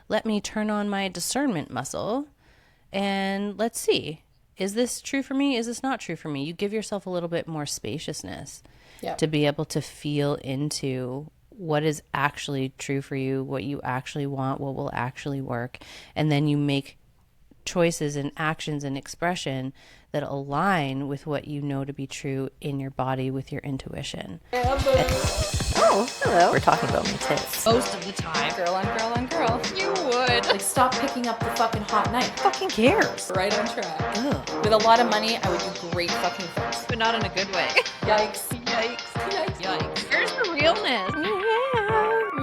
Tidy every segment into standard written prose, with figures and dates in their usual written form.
let me turn on my discernment muscle and let's see. Is this true for me? Is this not true for me? You give yourself a little bit more spaciousness to be able to feel into what is actually true for you, what you actually want, what will actually work. And then you make choices and actions and expression that align with what you know to be true in your body with your intuition. Oh, hello. We're talking about my tits. Most of the time. Girl on girl on girl. You would. Like, stop picking up the fucking hot knife. Fucking cares. Right on track. Ugh. With a lot of money, I would do great fucking things. But not in a good way. Yikes. Yikes. Yikes. Yikes. Where's the realness?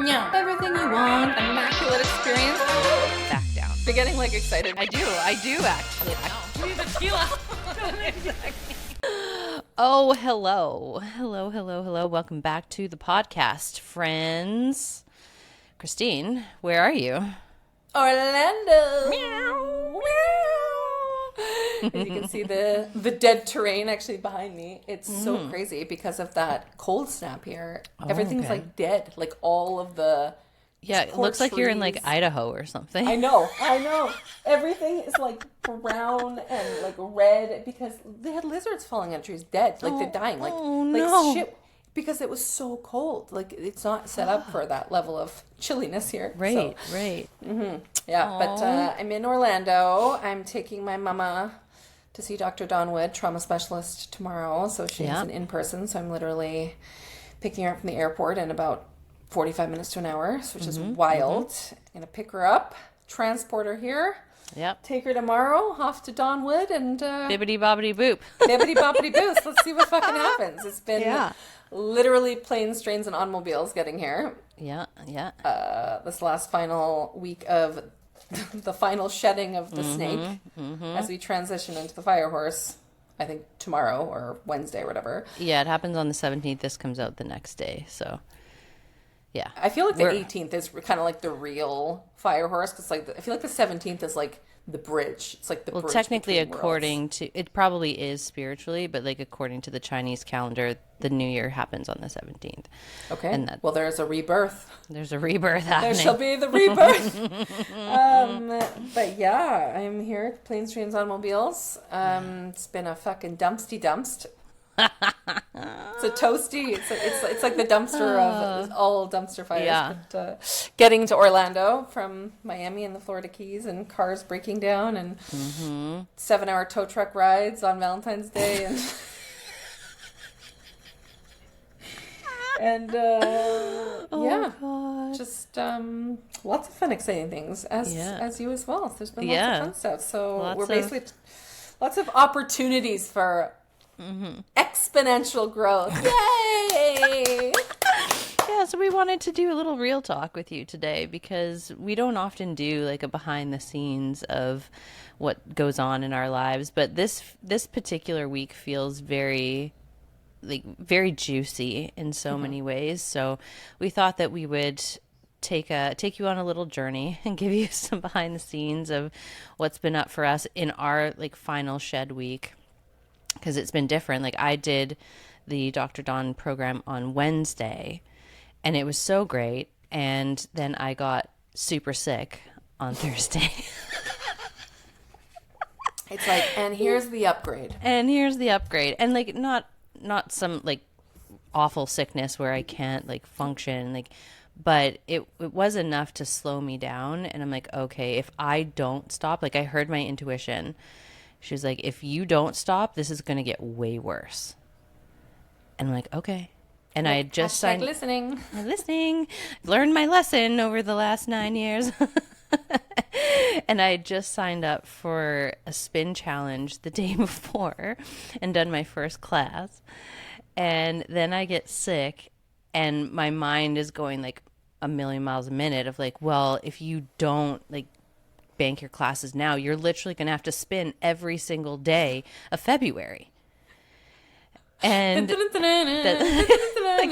Yeah. Everything you want. Immaculate experience. Back down. You're getting, like, excited. I do actually. need the tequila. Exactly. Oh, hello. Welcome back to the podcast, friends. Christine, where are you? Orlando. Meow. As you can see the dead terrain actually behind me. It's so crazy because of that cold snap here. Everything's like dead. Like all of the it looks like you're in like Idaho or something. I know. Everything is like brown and like red because they had lizards falling on trees dead. Like they're dying. Like shit. Because it was so cold. Like it's not set up for that level of chilliness here. Right. Yeah, Aww. but I'm in Orlando. I'm taking my mama to see Dr. Dawn Wood, trauma specialist, tomorrow. So she's an in-person. So I'm literally picking her up from the airport in about 45 minutes to an hour, which is wild. I'm going to pick her up, transport her here. Yep. Take her tomorrow off to Dawn Wood and... Bibbidi bobbidi boop. Bibbidi bobbidi boos. Let's see what fucking happens. It's been literally planes, trains, and automobiles getting here. Yeah. This last final week of the final shedding of the snake as we transition into the fire horse, I think tomorrow or Wednesday or whatever. Yeah, it happens on the 17th. This comes out the next day. So, yeah. I feel like the 18th is kind of like the real fire horse because like I feel like the 17th is like the bridge. It's like the bridge. Well, technically, between according worlds. to it, probably is spiritually, but like according to the Chinese calendar, the New Year happens on the 17th. Okay. And well, there's a rebirth. There's a rebirth happening. There shall be the rebirth. But yeah, I'm here. Planes, trains, automobiles. It's been a fucking dumpst. It's a toasty. It's like the dumpster of all dumpster fires. Yeah. But, getting to Orlando from Miami and the Florida Keys and cars breaking down and 7-hour tow truck rides on Valentine's Day and God. just lots of fun, exciting things as you as well. So there's been lots of fun stuff. So we're basically lots of opportunities for exponential growth. Yay! Yeah, so we wanted to do a little real talk with you today because we don't often do like a behind the scenes of what goes on in our lives, but this particular week feels very juicy in so many ways. So we thought that we would take you on a little journey and give you some behind the scenes of what's been up for us in our like final shed week. Because it's been different. Like I did the Dr. Dawn program on Wednesday and it was so great. And then I got super sick on Thursday. It's like, and here's the upgrade. And like not some like awful sickness where I can't like function, like, but it was enough to slow me down. And I'm like, okay, if I don't stop, like I heard my intuition. She was like, if you don't stop, this is going to get way worse. And I'm like, okay. And I had just signed... listening. Learned my lesson over the last 9 years. And I had just signed up for a spin challenge the day before and done my first class. And then I get sick and my mind is going like a million miles a minute of like, well, if you don't like bank your classes now, you're literally going to have to spin every single day of February. And like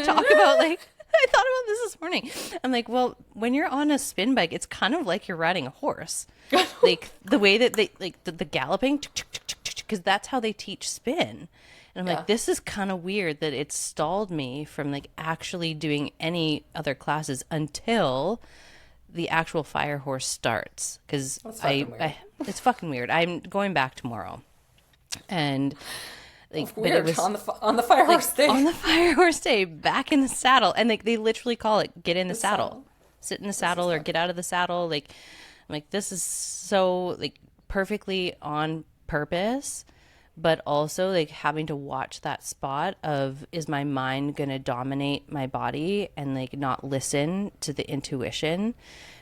talk about like, I thought about this morning. I'm like, well, when you're on a spin bike, it's kind of like you're riding a horse. Like the way that they like the galloping, because that's how they teach spin. And I'm like, this is kind of weird that it stalled me from like actually doing any other classes until the actual fire horse starts. Because That's fucking weird. it's fucking weird. I'm going back tomorrow. And like, but Weird. it was on the fire horse day. on the fire horse day, back in the saddle. And like, they literally call it get in the saddle. Sit in the saddle or get out of the saddle. Like, I'm like, this is so like perfectly on purpose, but also like having to watch that spot of, is my mind going to dominate my body and like not listen to the intuition?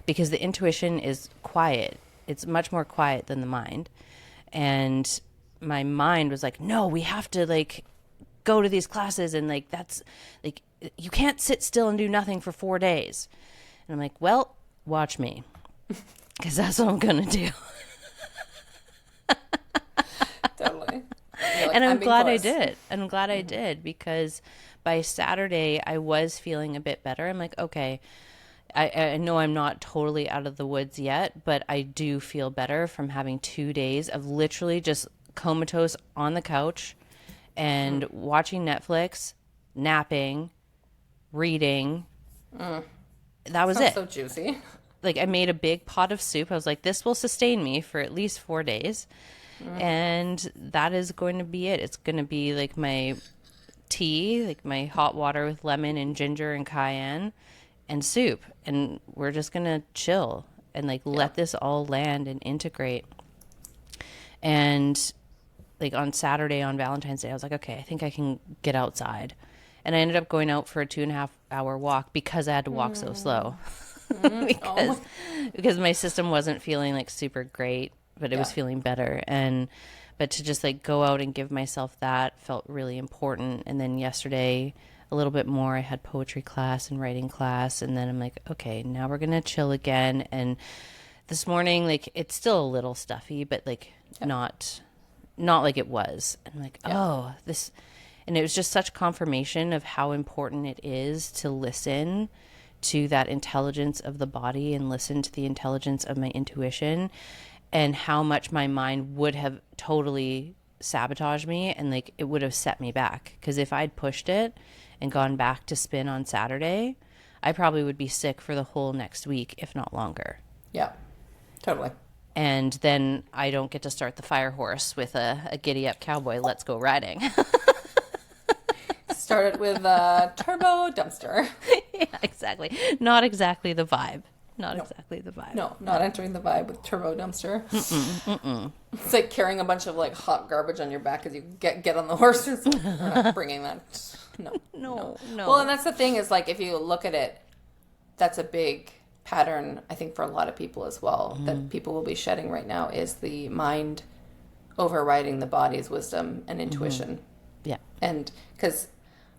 Because the intuition is quiet. It's much more quiet than the mind. And my mind was like, no, we have to like go to these classes. And like, that's like, you can't sit still and do nothing for 4 days. And I'm like, well, watch me, because that's what I'm going to do. Totally. Like, and I'm glad I did. And I'm glad I did, because by Saturday I was feeling a bit better. I'm like, okay, I know I'm not totally out of the woods yet, but I do feel better from having 2 days of literally just comatose on the couch and watching Netflix, napping, reading. That was Sounds it. so juicy. Like, I made a big pot of soup. I was like, this will sustain me for at least 4 days. And that is going to be it. It's going to be like my tea, like my hot water with lemon and ginger and cayenne and soup. And we're just going to chill and like let this all land and integrate. And like on Saturday, on Valentine's Day, I was like, okay, I think I can get outside. And I ended up going out for a 2.5 hour walk because I had to walk so slow. because my system wasn't feeling like super great, but it was feeling better. But to just like go out and give myself that felt really important. And then yesterday a little bit more, I had poetry class and writing class. And then I'm like, okay, now we're going to chill again. And this morning, like, it's still a little stuffy, but like not like it was. And I'm like, oh, this, and it was just such confirmation of how important it is to listen to that intelligence of the body and listen to the intelligence of my intuition, and how much my mind would have totally sabotaged me and like it would have set me back. Because if I'd pushed it and gone back to spin on Saturday, I probably would be sick for the whole next week, if not longer. Yeah, totally. And then I don't get to start the fire horse with a giddy up cowboy, let's go riding. Started with a turbo dumpster. Yeah, exactly. Not exactly the vibe. Exactly the vibe. No, not entering the vibe with turbo dumpster. It's like carrying a bunch of like hot garbage on your back as you get on the horses. We're not bringing that. No. Well, and that's the thing is like if you look at it, that's a big pattern I think for a lot of people as well that people will be shedding right now is the mind overriding the body's wisdom and intuition. Yeah. And because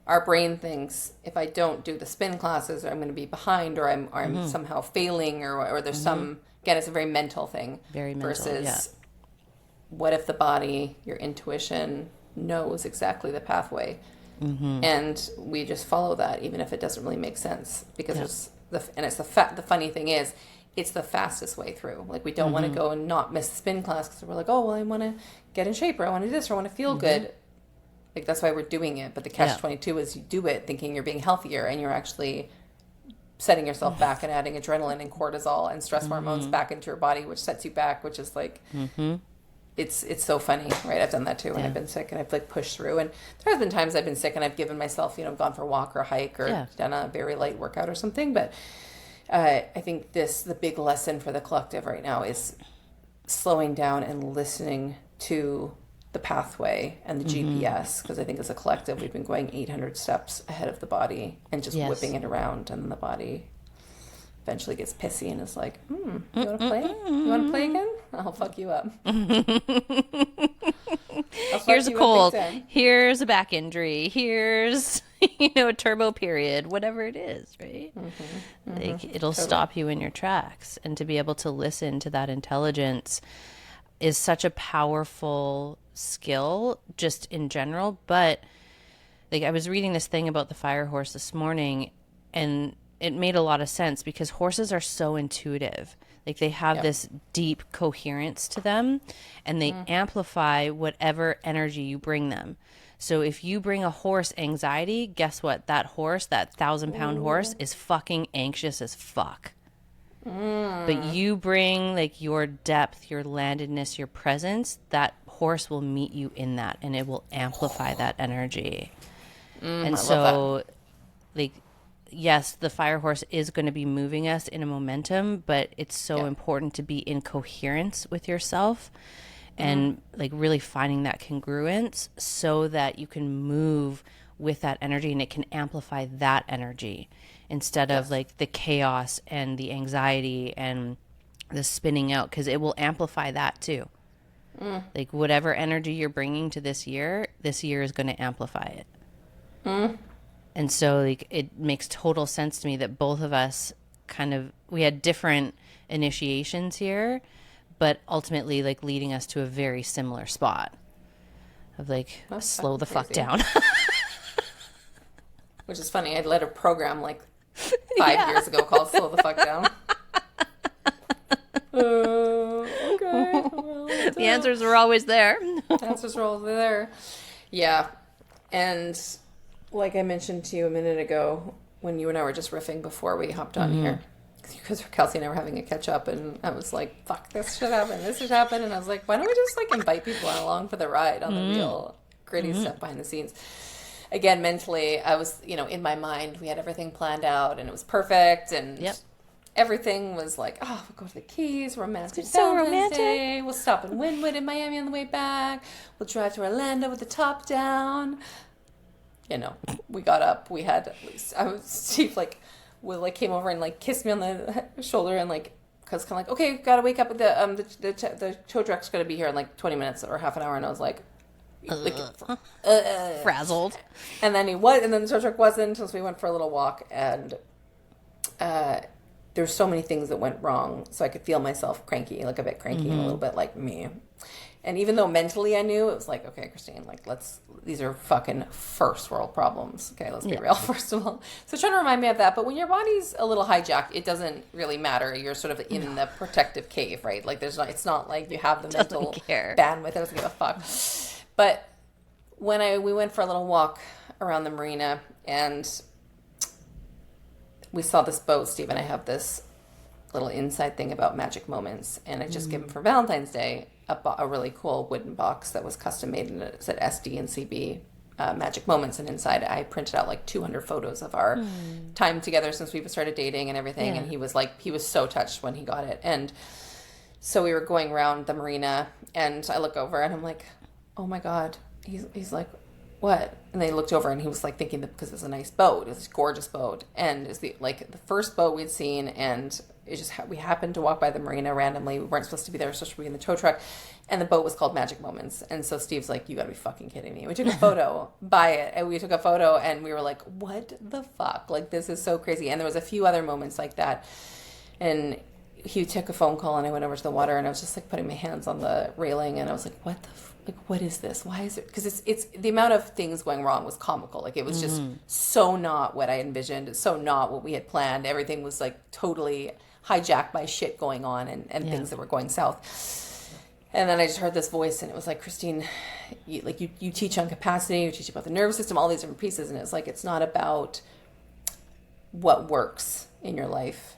our brain thinks if I don't do the spin classes, or I'm going to be behind, or I'm somehow failing, or there's some, again, it's a very mental thing. Very mental, versus what if the body, your intuition, knows exactly the pathway, and we just follow that, even if it doesn't really make sense, because the funny thing is, it's the fastest way through. Like we don't want to go and not miss the spin class because we're like, oh well, I want to get in shape, or I want to do this, or I want to feel good. Like that's why we're doing it. But the catch-22 is you do it thinking you're being healthier, and you're actually setting yourself back and adding adrenaline and cortisol and stress hormones back into your body, which sets you back, which is like, it's so funny, right? I've done that too when I've been sick, and I've like pushed through. And there has been times I've been sick and I've given myself, gone for a walk or a hike or done a very light workout or something. But I think the big lesson for the collective right now is slowing down and listening to the pathway and the GPS, because I think as a collective we've been going 800 steps ahead of the body and just whipping it around, and then the body eventually gets pissy and is like, you want to play? You want to play again? I'll fuck you up. Here's a cold. Here's a back injury. Here's a turbo period, whatever it is, right? Like it'll stop you in your tracks. And to be able to listen to that intelligence is such a powerful skill just in general. But like I was reading this thing about the fire horse this morning, and it made a lot of sense because horses are so intuitive. Like they have this deep coherence to them, and they amplify whatever energy you bring them. So if you bring a horse anxiety, guess what? That horse, that 1,000-pound horse, is fucking anxious as fuck. But you bring like your depth, your landedness, your presence, that horse will meet you in that, and it will amplify that energy. And I love that. like, yes, the fire horse is going to be moving us in a momentum, but it's so important to be in coherence with yourself and like really finding that congruence so that you can move with that energy and it can amplify that energy instead of like the chaos and the anxiety and the spinning out, because it will amplify that too. Like whatever energy you're bringing to this year is going to amplify it. And so like it makes total sense to me that both of us we had different initiations here, but ultimately like leading us to a very similar spot of like slow the fuck down. Which is funny. I'd led a program like 5 years ago called Slow the Fuck Down. Okay. Well, The answers were always there. answers were all there. Yeah. And like I mentioned to you a minute ago, when you and I were just riffing before we hopped on here, because Kelsey and I were having a catch up, and I was like, fuck, this should happen. And I was like, why don't we just like invite people along for the ride on the real gritty stuff behind the scenes? Again, mentally, I was, in my mind, we had everything planned out and it was perfect. And everything was like, oh, we'll go to the Keys, romantic. It's so Valentine's romantic. Day. We'll stop in Wynwood in Miami on the way back. We'll drive to Orlando with the top down. We got up. We had, Steve, came over and, kissed me on the shoulder and, because kind of okay, gotta wake up. The tow truck's gonna be here in, 20 minutes or half an hour. And I was like, Frazzled. and then the tow truck wasn't, so we went for a little walk, and there's so many things that went wrong, so I could feel myself cranky, a bit cranky, a little bit like me. And even though mentally I knew, it was like, okay, Christine, these are fucking first world problems. Okay, let's be real, first of all. So trying to remind me of that. But when your body's a little hijacked, it doesn't really matter. You're sort of in the protective cave, right? It's not like you have the mental bandwidth. It doesn't give a fuck. But when we went for a little walk around the marina, and we saw this boat, Steve and I have this little inside thing about magic moments, and I just given for Valentine's Day a really cool wooden box that was custom made, and it said SD and CB magic moments, and inside I printed out 200 photos of our time together since we started dating and everything. And he was so touched when he got it. And so we were going around the marina, and I look over and I'm like, oh my God. He's like, what? And they looked over, and he was thinking that because it was a nice boat, it was a gorgeous boat, and it's the first boat we'd seen, and it just we happened to walk by the marina randomly. We weren't supposed to be there. We were supposed to be in the tow truck, and the boat was called Magic Moments. And so Steve's like, you gotta be fucking kidding me. We took a photo by it, and we were like, what the fuck? This is so crazy. And there was a few other moments like that, and he took a phone call, and I went over to the water, and I was just putting my hands on the railing, and I was like, what the what is this? Why is it? Because it's the amount of things going wrong was comical. It was just so not what I envisioned. It's so not what we had planned. Everything was totally hijacked by shit going on and things that were going south. And then I just heard this voice, and it was like, Christine, you teach on capacity, you teach about the nervous system, all these different pieces, and it's it's not about what works in your life.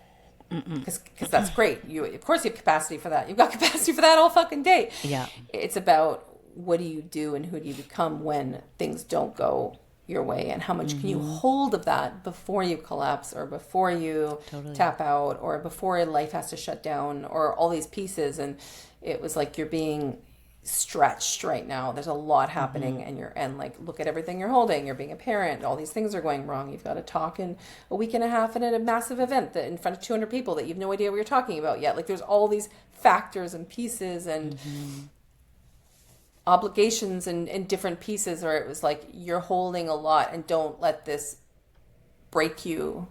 Because that's great. Of course you have capacity for that. You've got capacity for that all fucking day. Yeah. It's about what do you do and who do you become when things don't go your way, and how much can you hold of that before you collapse, or before you tap out, or before life has to shut down, or all these pieces. And it was you're being stretched right now. There's a lot happening, and look at everything you're holding. You're being a parent. All these things are going wrong. You've got to talk in a week and a half at a massive event that in front of 200 people that you've no idea what you're talking about yet. There's all these factors and pieces and obligations and different pieces, where it was you're holding a lot, and don't let this break you.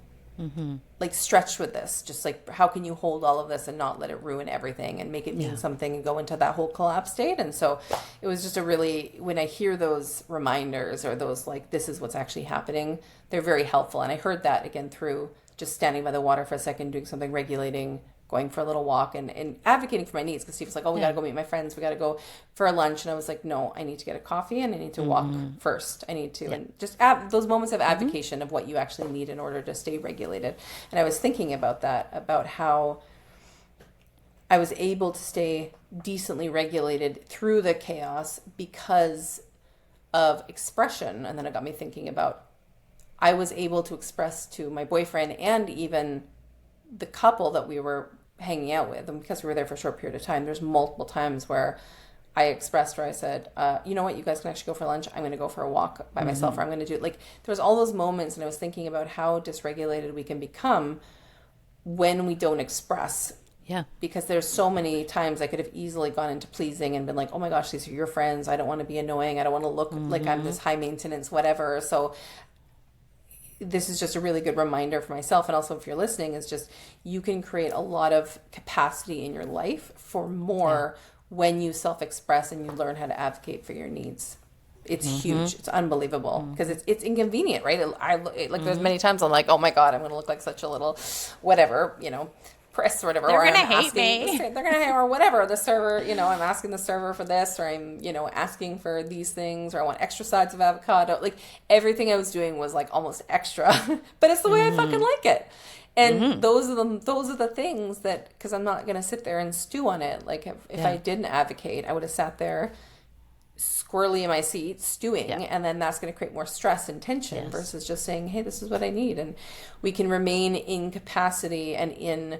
Stretch with this. Just how can you hold all of this and not let it ruin everything and make it mean something and go into that whole collapse state. And so it was just when I hear those reminders, or those this is what's actually happening, they're very helpful. And I heard that again through just standing by the water for a second, doing something regulating, going for a little walk and advocating for my needs, because Steve was like, oh, we got to go meet my friends. We got to go for a lunch. And I was like, no, I need to get a coffee and I need to walk first. I need to, and just those moments of advocation of what you actually need in order to stay regulated. And I was thinking about that, about how I was able to stay decently regulated through the chaos because of expression. And then it got me thinking about, I was able to express to my boyfriend and even the couple that we were hanging out with, and because we were there for a short period of time, there's multiple times where I expressed, where I said, you know what, you guys can actually go for lunch. I'm going to go for a walk by myself, or I'm going to do, like, there was all those moments, and I was thinking about how dysregulated we can become when we don't express. Yeah. Because there's so many times I could have easily gone into pleasing and been like, oh my gosh, these are your friends. I don't want to be annoying. I don't want to look like I'm this high maintenance, whatever. So this is just a really good reminder for myself, and also if you're listening, is just you can create a lot of capacity in your life for more when you self-express and you learn how to advocate for your needs. It's huge. It's unbelievable because it's inconvenient, right? There's many times I'm like, oh my God, I'm going to look like such a little whatever, press or whatever. They're going to hate me. They're going to hate, or whatever. The server, I'm asking the server for this, or I'm, asking for these things, or I want extra sides of avocado. Like everything I was doing was like almost extra, but it's the way I fucking like it. And those are the things that, because I'm not going to sit there and stew on it. Like if I didn't advocate, I would have sat there squirrely in my seat stewing, and then that's going to create more stress and tension versus just saying, hey, this is what I need. And we can remain in capacity and in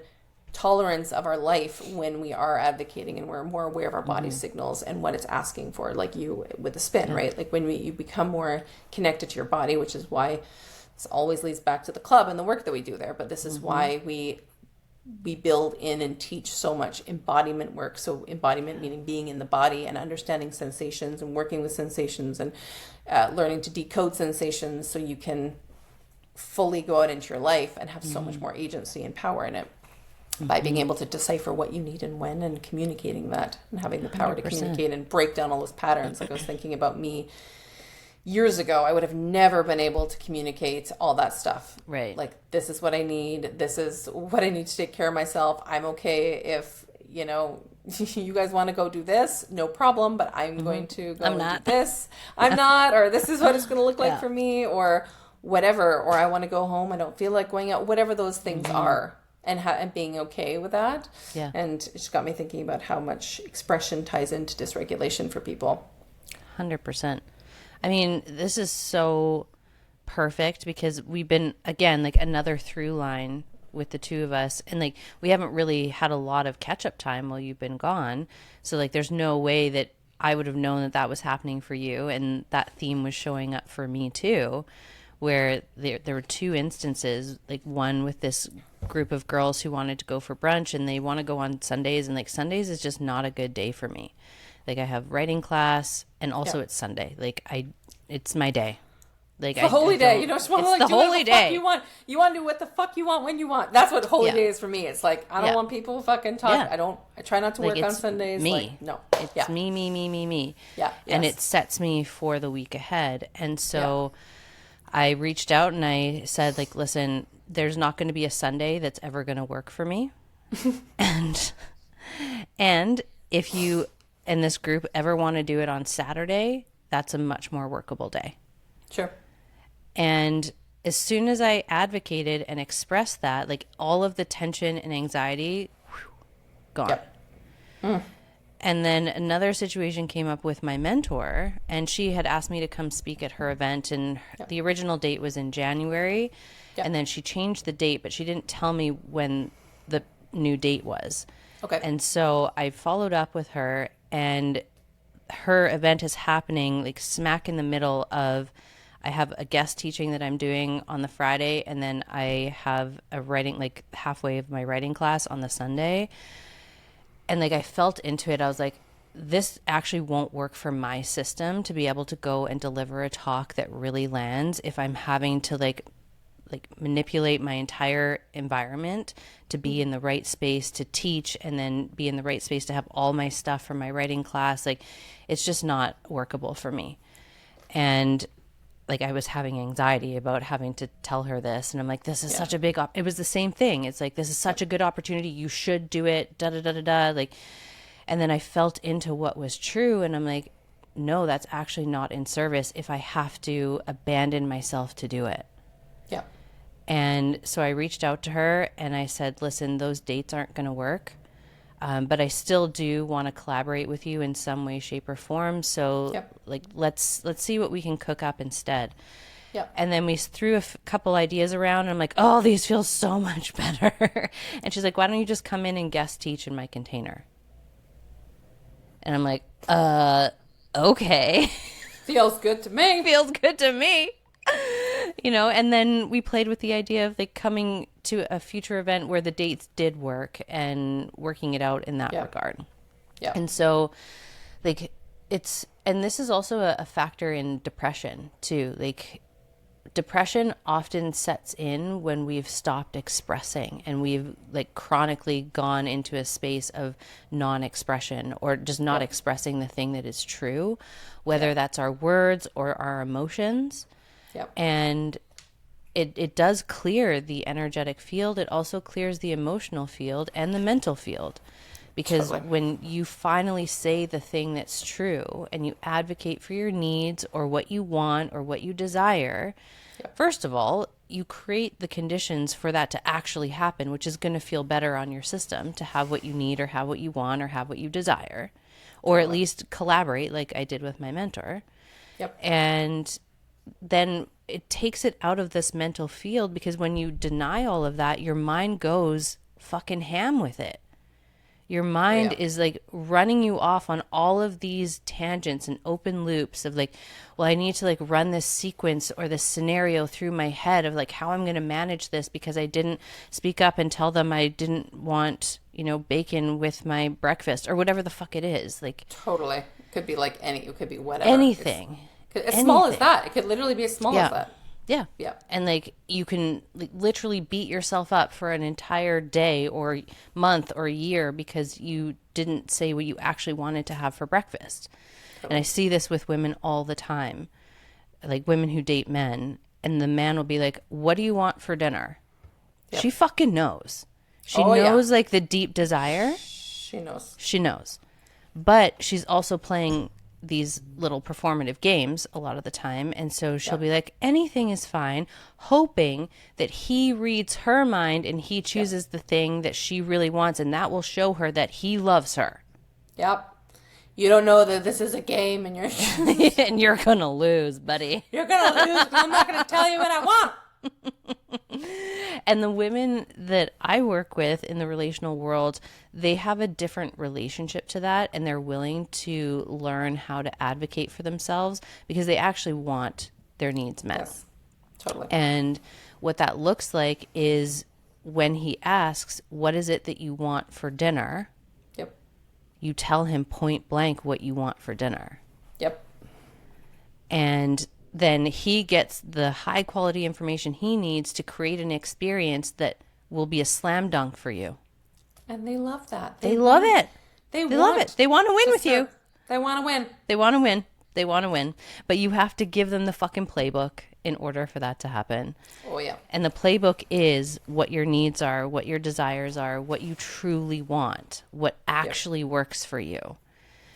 tolerance of our life when we are advocating and we're more aware of our body signals and what it's asking for, like you with the spin, right? Like when you become more connected to your body, which is why this always leads back to the club and the work that we do there. But this is why we build in and teach so much embodiment work. So embodiment meaning being in the body and understanding sensations and working with sensations and learning to decode sensations so you can fully go out into your life and have so much more agency and power in it. By being able to decipher what you need and when, and communicating that, and having the power 100%. To communicate and break down all those patterns. Like I was thinking about me years ago, I would have never been able to communicate all that stuff. Right. Like, this is what I need. This is what I need to take care of myself. I'm okay if, you guys want to go do this, no problem, but I'm going to go do this. I'm not, or this is what it's going to look like for me, or whatever, or I want to go home. I don't feel like going out, whatever those things are. And being okay with that. Yeah. And it just got me thinking about how much expression ties into dysregulation for people. 100%. I mean, this is so perfect because we've been, again, like another through line with the two of us. And like, we haven't really had a lot of catch up time while you've been gone. So like, there's no way that I would have known that that was happening for you. And that theme was showing up for me too, where there were two instances, like one with this group of girls who wanted to go for brunch and they want to go on Sundays, and like Sundays is just not a good day for me. Like I have writing class and also it's Sunday. Like it's my day. Like it's a holy day. You just want to like do what the fuck you want. You want to do what the fuck you want when you want. That's what holy day is for me. It's like I don't want people fucking talk. I try not to work on Sundays. Me. Like, no. It's me. Yeah. And it sets me for the week ahead. And so I reached out and I said, like, listen, there's not going to be a Sunday that's ever going to work for me. and if you and this group ever want to do it on Saturday, that's a much more workable day. Sure. And as soon as I advocated and expressed that, like all of the tension and anxiety, gone. Yep. And then another situation came up with my mentor, and she had asked me to come speak at her event, and the original date was in January, and then she changed the date, but she didn't tell me when the new date was. Okay. And so I followed up with her, and her event is happening like smack in the middle of, I have a guest teaching that I'm doing on the Friday, and then I have a writing, like halfway of my writing class on the Sunday. And like I felt into it, I was like, this actually won't work for my system to be able to go and deliver a talk that really lands if I'm having to like manipulate my entire environment to be in the right space to teach, and then be in the right space to have all my stuff from my writing class. Like it's just not workable for me. And like I was having anxiety about having to tell her this. And I'm like, this is such a big, it was the same thing. It's like, this is such a good opportunity. You should do it. Da, da, da, da, da. Like, and then I felt into what was true. And I'm like, no, that's actually not in service if I have to abandon myself to do it. Yeah. And so I reached out to her and I said, listen, those dates aren't going to work. But I still do want to collaborate with you in some way, shape, or form. So like, let's see what we can cook up instead. Yep. And then we threw a couple ideas around and I'm like, oh, these feel so much better. And she's like, why don't you just come in and guest teach in my container? And I'm like, okay. Feels good to me. Feels good to me. You know, and then we played with the idea of like coming to a future event where the dates did work and working it out in that regard. Yeah. And so like and this is also a factor in depression too. Like depression often sets in when we've stopped expressing and we've like chronically gone into a space of non-expression or just not expressing the thing that is true, whether that's our words or our emotions. Yep. And it does clear the energetic field. It also clears the emotional field and the mental field. Because when you finally say the thing that's true and you advocate for your needs or what you want or what you desire, first of all, you create the conditions for that to actually happen, which is going to feel better on your system to have what you need or have what you want or have what you desire, or at least collaborate like I did with my mentor. Yep. And then it takes it out of this mental field, because when you deny all of that, your mind goes fucking ham with it. Your mind is like running you off on all of these tangents and open loops of like, well, I need to like run this sequence or this scenario through my head of like how I'm going to manage this because I didn't speak up and tell them I didn't want, you know, bacon with my breakfast or whatever the fuck it is. Like totally. It could be like it could be whatever. Anything. As small as that. It could literally be as small as that. Yeah. Yeah. And like you can literally beat yourself up for an entire day or month or year because you didn't say what you actually wanted to have for breakfast. And I see this with women all the time, like women who date men, and the man will be like, what do you want for dinner? Yep. She fucking knows. She knows like the deep desire. She knows. She knows. But she's also playing these little performative games a lot of the time, and so she'll be like, anything is fine, hoping that he reads her mind and he chooses the thing that she really wants, and that will show her that he loves her. Yep. You don't know that this is a game and you're and you're gonna lose, buddy. You're gonna lose because I'm not gonna tell you what I want. And the women that I work with in the relational world, they have a different relationship to that, and they're willing to learn how to advocate for themselves because they actually want their needs met. Yes, totally. And what that looks like is when he asks, what is it that you want for dinner? Yep. You tell him point blank what you want for dinner. Yep. And then he gets the high quality information he needs to create an experience that will be a slam dunk for you. And they love that. They love it. They love it. They want to win with you. They want to win. They want to win. They want to win. But you have to give them the fucking playbook in order for that to happen. Oh, yeah. And the playbook is what your needs are, what your desires are, what you truly want, what actually works for you.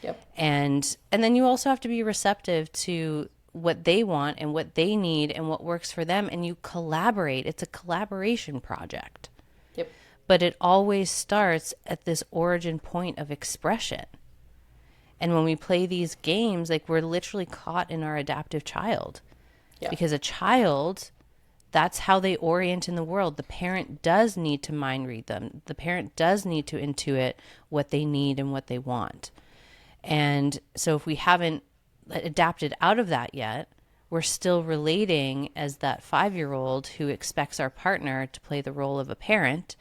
Yep. And then you also have to be receptive to what they want and what they need and what works for them, and you collaborate. It's a collaboration project. Yep. But it always starts at this origin point of expression. And when we play these games, like we're literally caught in our adaptive child. Yeah. Because a child, that's how they orient in the world. The parent does need to mind read them. The parent does need to intuit what they need and what they want. And so if we haven't adapted out of that yet, we're still relating as that 5-year-old who expects our partner to play the role of a parent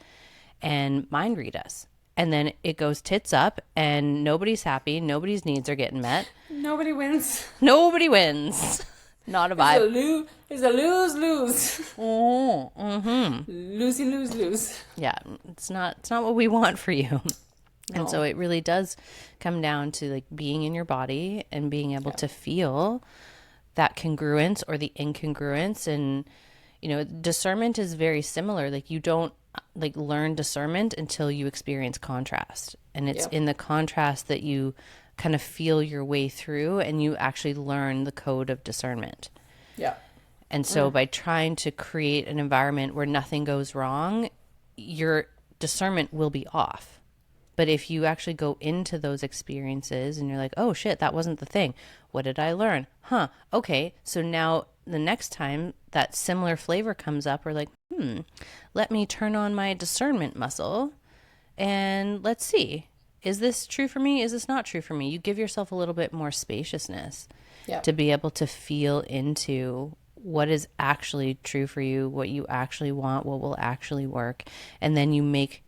and mind read us. And then it goes tits up and nobody's happy. Nobody's needs are getting met. Nobody wins. Nobody wins. Not a vibe. It's a lose-lose. Mm-hmm. Losey, lose. Yeah, it's not what we want for you. No. And so it really does come down to like being in your body and being able to feel that congruence or the incongruence. And, you know, discernment is very similar. Like you don't like learn discernment until you experience contrast. And it's in the contrast that you kind of feel your way through and you actually learn the code of discernment. Yeah. And so by trying to create an environment where nothing goes wrong, your discernment will be off. But if you actually go into those experiences and you're like, oh shit, that wasn't the thing. What did I learn? Huh. Okay. So now the next time that similar flavor comes up, we're like, let me turn on my discernment muscle and let's see. Is this true for me? Is this not true for me? You give yourself a little bit more spaciousness to be able to feel into what is actually true for you, what you actually want, what will actually work. And then you make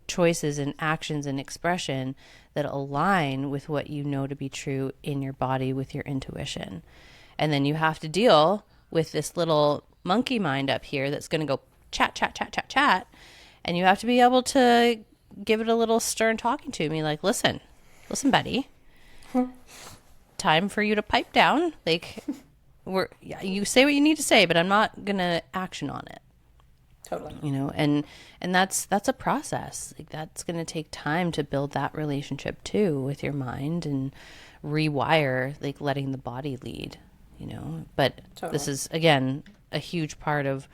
choices and actions and expression that align with what you know to be true in your body with your intuition. And then you have to deal with this little monkey mind up here that's going to go chat, chat, chat, chat, chat. And you have to be able to give it a little stern talking to me, like, listen, buddy, time for you to pipe down. Like, you say what you need to say, but I'm not going to action on it. Totally. You know, and that's a process. Like that's going to take time to build that relationship too with your mind and rewire, like letting the body lead, you know. But this is again a huge part of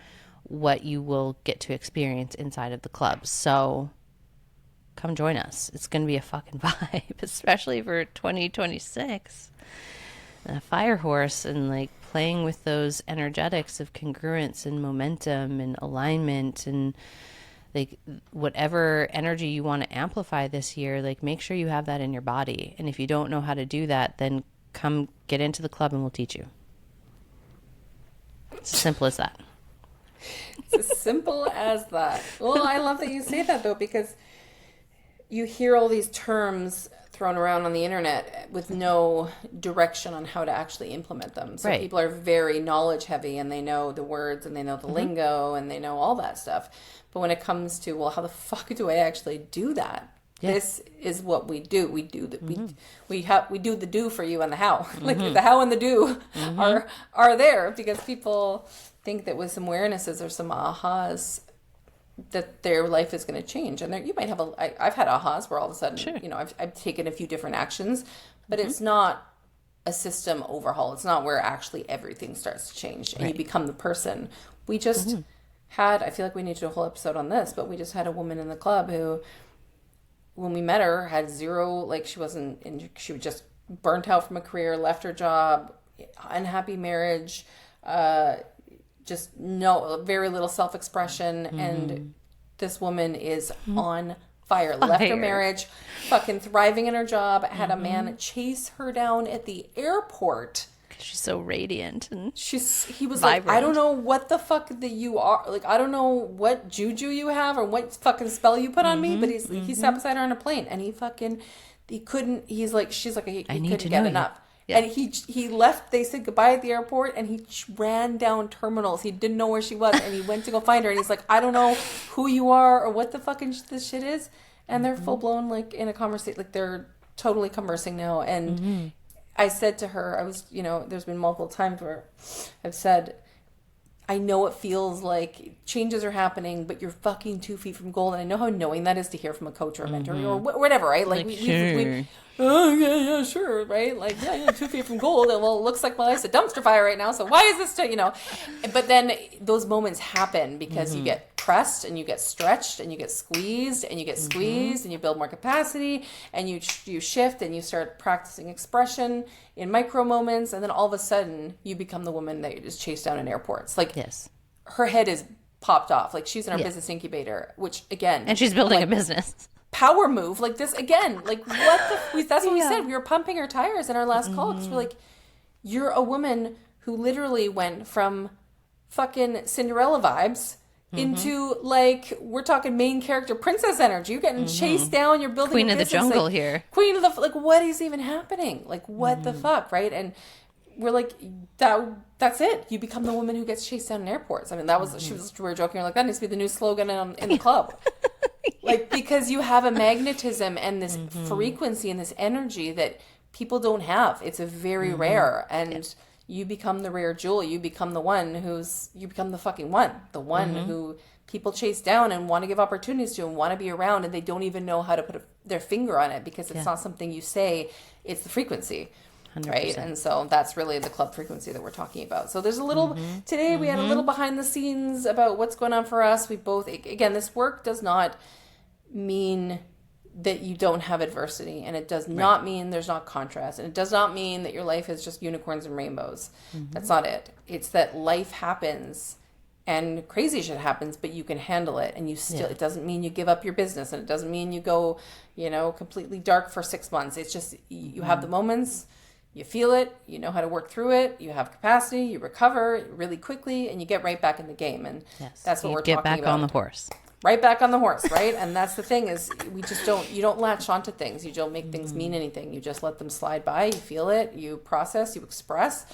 what you will get to experience inside of the club. So come join us. It's going to be a fucking vibe, especially for 2026. A fire horse and like playing with those energetics of congruence and momentum and alignment and like whatever energy you want to amplify this year, like make sure you have that in your body. And if you don't know how to do that, then come get into the club and we'll teach you. It's as simple as that. It's as simple as that. Well, I love that you say that though, because you hear all these terms thrown around on the internet with no direction on how to actually implement them. So people are very knowledge heavy and they know the words and they know the lingo and they know all that stuff. But when it comes to, well, how the fuck do I actually do that? Yeah. This is what we do. We do the we do the do for you and the how. Like the how and the do are there because people think that with some awarenesses or some ahas that their life is going to change. And you might have I've had ahas where all of a sudden, you know, I've taken a few different actions, but it's not a system overhaul. It's not where actually everything starts to change and you become the person. We just had, I feel like we need to do a whole episode on this, but we just had a woman in the club who, when we met her, had zero, like she was just burnt out from a career, left her job, unhappy marriage, just very little self-expression. And this woman is on fire. Left her marriage, fucking thriving in her job, had a man chase her down at the airport. She's so radiant and he was vibrant. Like, I don't know what the fuck that you are. Like, I don't know what juju you have or what fucking spell you put on me, but he sat beside her on a plane and he couldn't, he's like, she's like, he couldn't get enough. Yeah. And he left, they said goodbye at the airport and he ran down terminals. He didn't know where she was and he went to go find her and he's like, I don't know who you are or what the fucking this shit is. And they're full blown like in a conversation, like they're totally conversing now. And I said to her, there's been multiple times where I've said, I know it feels like changes are happening, but you're fucking 2 feet from gold. And I know how annoying that is to hear from a coach or a mentor or whatever, right? Like, oh, yeah, sure, right? Like, 2 feet from gold. And well, it looks like my life's a dumpster fire right now. So why is this, But then those moments happen because you get pressed and you get stretched and you get squeezed and you get squeezed and you build more capacity and you shift and you start practicing expression in micro moments. And then all of a sudden you become the woman that you just chase down in airports. Like, her head is popped off. Like, she's in our business incubator, which again. And she's building a business. Power move like this again, like that's what we said. We were pumping our tires in our last call because we're like, you're a woman who literally went from fucking Cinderella vibes into like, we're talking main character princess energy. You're getting chased down, you're building queen a of the business, jungle like, here, queen of the, like, what is even happening? Like, what the fuck, right? And we're like, that's it. You become the woman who gets chased down in airports. I mean, that was we were joking, we're like, that needs to be the new slogan in the club. Like, because you have a magnetism and this frequency and this energy that people don't have. It's a very rare. And you become the rare jewel. You become the one you become the fucking one. The one who people chase down and want to give opportunities to and want to be around, and they don't even know how to put their finger on it because it's not something you say, it's the frequency. 100%. Right? And so that's really the club frequency that we're talking about. So there's a little, today we had a little behind the scenes about what's going on for us. We both, again, this work does not mean that you don't have adversity, and it does not mean there's not contrast, and it does not mean that your life is just unicorns and rainbows. That's not it. It's that life happens and crazy shit happens, but you can handle it, and you still, it doesn't mean you give up your business, and it doesn't mean you go, completely dark for 6 months. It's just, you have the moments, you feel it, you know how to work through it, you have capacity, you recover really quickly, and you get right back in the game. And that's what we're talking about. Get back on the horse. Right back on the horse, right? And that's the thing is you don't latch onto things. You don't make things mean anything. You just let them slide by. You feel it, you process, you express,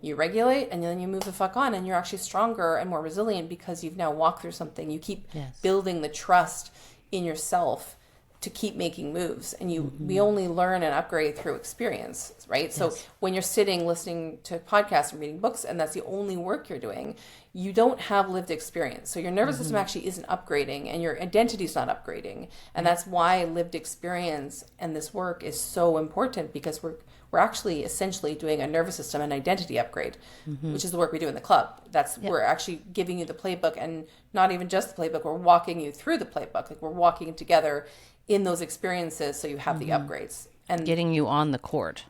you regulate, and then you move the fuck on, and you're actually stronger and more resilient because you've now walked through something. You keep building the trust in yourself to keep making moves, and we only learn and upgrade through experience, right? So when you're sitting listening to podcasts and reading books, and that's the only work you're doing, you don't have lived experience. So your nervous system actually isn't upgrading, and your identity's not upgrading. And that's why lived experience and this work is so important, because we're actually essentially doing a nervous system and identity upgrade, which is the work we do in the club. We're actually giving you the playbook, and not even just the playbook, we're walking you through the playbook. Like, we're walking together in those experiences so you have the upgrades. And getting you on the court.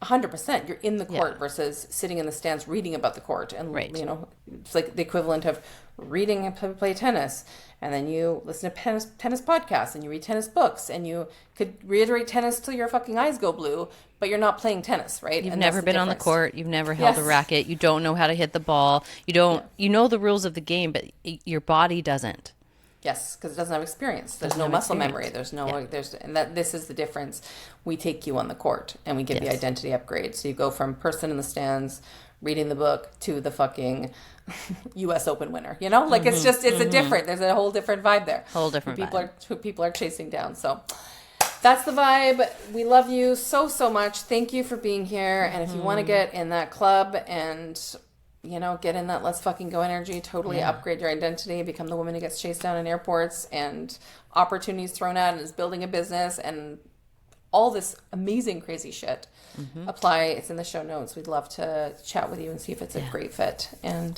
100%. You're in the court versus sitting in the stands reading about the court. And, it's like the equivalent of reading and play tennis. And then you listen to tennis podcasts, and you read tennis books, and you could reiterate tennis till your fucking eyes go blue, but you're not playing tennis, right? You've never been on the court. You've never held a racket. You don't know how to hit the ball. You know the rules of the game, but your body doesn't. Yes, because it doesn't have experience. There's no muscle memory. There's no this is the difference. We take you on the court, and we give the identity upgrade. So you go from person in the stands reading the book to the fucking U.S. Open winner. It's just a different. There's a whole different vibe there. Whole different vibe. Who people are chasing down. So that's the vibe. We love you so much. Thank you for being here. And if you want to get in that club and get in that let's fucking go energy, totally upgrade your identity, become the woman who gets chased down in airports and opportunities thrown at and is building a business and all this amazing crazy shit. Apply. It's in the show notes. We'd love to chat with you and see if it's a great fit. And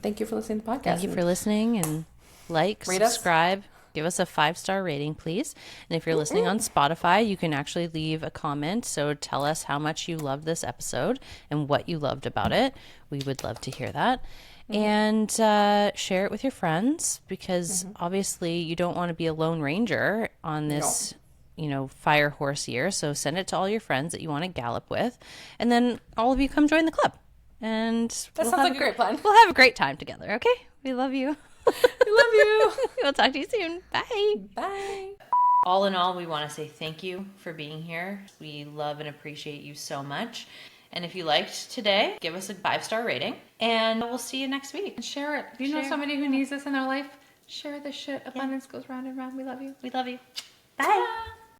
thank you for listening to the podcast. Thank you for listening, and rate subscribe. Give us a 5-star rating, please. And if you're listening on Spotify, you can actually leave a comment. So tell us how much you loved this episode and what you loved about it. We would love to hear that. And share it with your friends, because obviously you don't want to be a lone ranger on this, fire horse year. So send it to all your friends that you want to gallop with. And then all of you come join the club. And that sounds like a great plan. We'll have a great time together, okay? We love you. We love you. We'll talk to you soon. Bye. Bye. All in all, we want to say thank you for being here. We love and appreciate you so much. And if you liked today, give us a 5-star rating. And we'll see you next week. And share it. If you know somebody who needs this in their life, share this shit. Abundance goes round and round. We love you. We love you. Bye.